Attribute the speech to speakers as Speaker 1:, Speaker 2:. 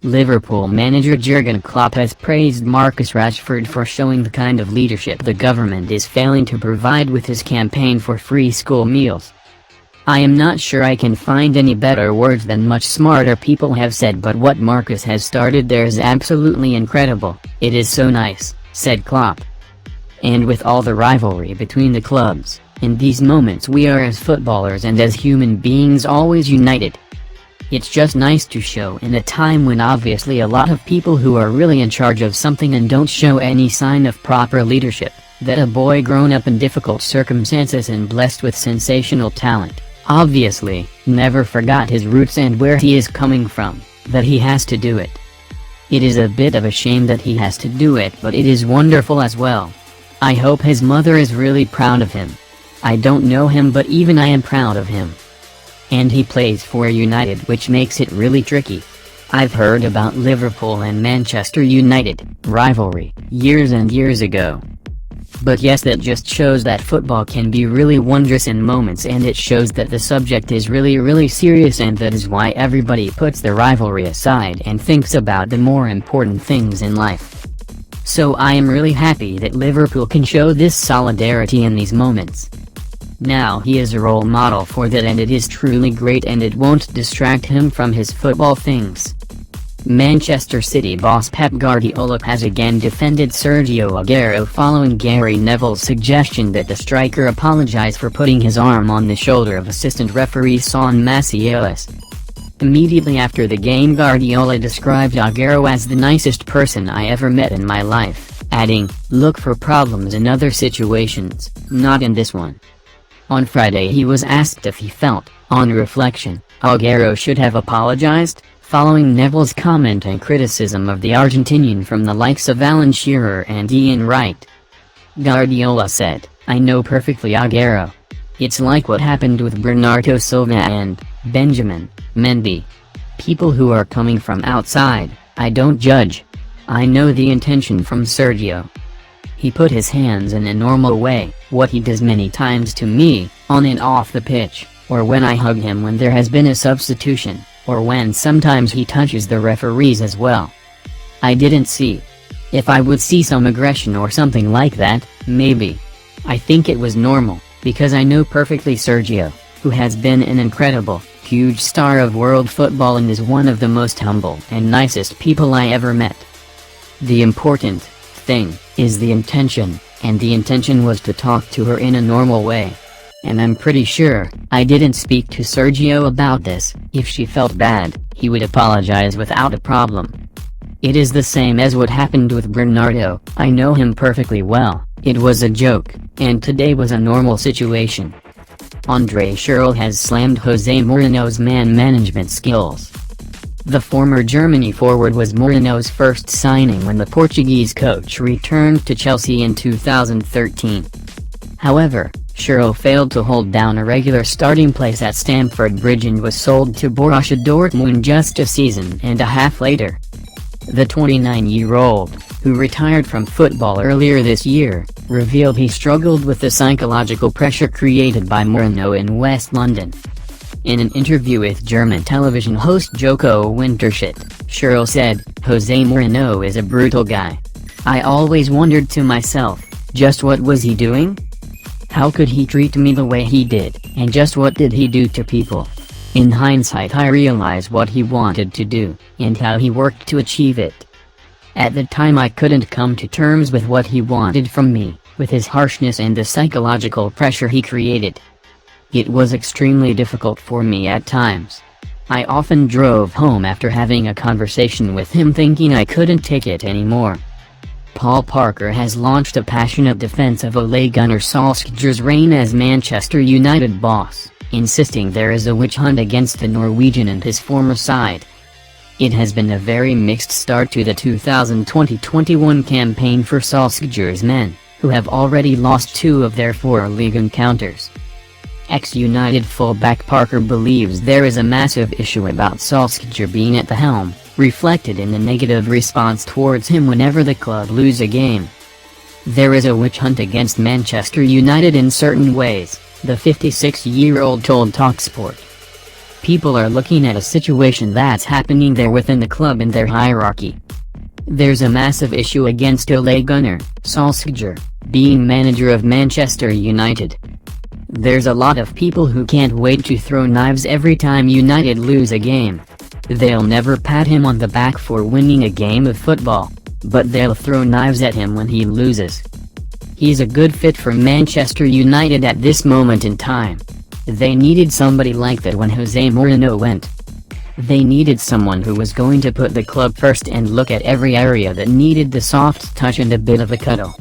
Speaker 1: Liverpool manager Jurgen Klopp has praised Marcus Rashford for showing the kind of leadership the government is failing to provide with his campaign for free school meals. "I am not sure I can find any better words than much smarter people have said, but what Marcus has started there is absolutely incredible. It is so nice," said Klopp. "And with all the rivalry between the clubs, in these moments we are as footballers and as human beings always united. It's just nice to show in a time when obviously a lot of people who are really in charge of something and don't show any sign of proper leadership, that a boy grown up in difficult circumstances and blessed with sensational talent, obviously, never forgot his roots and where he is coming from, that he has to do it. It is a bit of a shame that he has to do it, but it is wonderful as well. I hope his mother is really proud of him. I don't know him, but even I am proud of him. And he plays for United, which makes it really tricky. I've heard about Liverpool and Manchester United rivalry years and years ago. But yes, that just shows that football can be really wondrous in moments, and it shows that the subject is really serious, and that is why everybody puts the rivalry aside and thinks about the more important things in life. So I am really happy that Liverpool can show this solidarity in these moments. Now he is a role model for that, and it is truly great, and it won't distract him from his football things." Manchester City boss Pep Guardiola has again defended Sergio Aguero following Gary Neville's suggestion that the striker apologize for putting his arm on the shoulder of assistant referee Son Macias. Immediately after the game, Guardiola described Aguero as the nicest person I ever met in my life, adding, "Look for problems in other situations, not in this one." On Friday he was asked if he felt, on reflection, Aguero should have apologized, following Neville's comment and criticism of the Argentinian from the likes of Alan Shearer and Ian Wright. Guardiola said, "I know perfectly Aguero. It's like what happened with Bernardo Silva and Benjamin Mendy. People who are coming from outside, I don't judge. I know the intention from Sergio. He put his hands in a normal way, what he does many times to me, on and off the pitch, or when I hug him when there has been a substitution, or when sometimes he touches the referees as well. I didn't see. If I would see some aggression or something like that, maybe. I think it was normal, because I know perfectly Sergio, who has been an incredible, huge star of world football and is one of the most humble and nicest people I ever met. The important thing is the intention, and the intention was to talk to her in a normal way. And I'm pretty sure, I didn't speak to Sergio about this. If she felt bad, he would apologize without a problem. It is the same as what happened with Bernardo. I know him perfectly well. It was a joke, and today was a normal situation." Andre Schürrle has slammed Jose Mourinho's man management skills. The former Germany forward was Mourinho's first signing when the Portuguese coach returned to Chelsea in 2013. However, Schürrle failed to hold down a regular starting place at Stamford Bridge and was sold to Borussia Dortmund just a season and a half later. The 29-year-old, who retired from football earlier this year, revealed he struggled with the psychological pressure created by Mourinho in West London. In an interview with German television host Joko Winterschmidt, Schürrle said, "Jose Mourinho is a brutal guy. I always wondered to myself, just what was he doing? How could he treat me the way he did, and just what did he do to people? In hindsight I realize what he wanted to do, and how he worked to achieve it. At the time I couldn't come to terms with what he wanted from me, with his harshness and the psychological pressure he created. It was extremely difficult for me at times. I often drove home after having a conversation with him thinking I couldn't take it anymore." Paul Parker has launched a passionate defense of Ole Gunnar Solskjaer's reign as Manchester United boss, insisting there is a witch hunt against the Norwegian and his former side. It has been a very mixed start to the 2020-21 campaign for Solskjaer's men, who have already lost 2 of their 4 league encounters. Ex-United fullback Parker believes there is a massive issue about Solskjaer being at the helm, reflected in the negative response towards him whenever the club lose a game. "There is a witch hunt against Manchester United in certain ways," the 56-year-old told TalkSport. People are looking at a situation that's happening there within the club and their hierarchy. There's a massive issue against Ole Gunnar Solskjaer being manager of Manchester United. There's a lot of people who can't wait to throw knives every time United lose a game. They'll never pat him on the back for winning a game of football, but they'll throw knives at him when he loses. He's a good fit for Manchester United at this moment in time. They needed somebody like that when Jose Mourinho went. They needed someone who was going to put the club first and look at every area that needed the soft touch and a bit of a cuddle.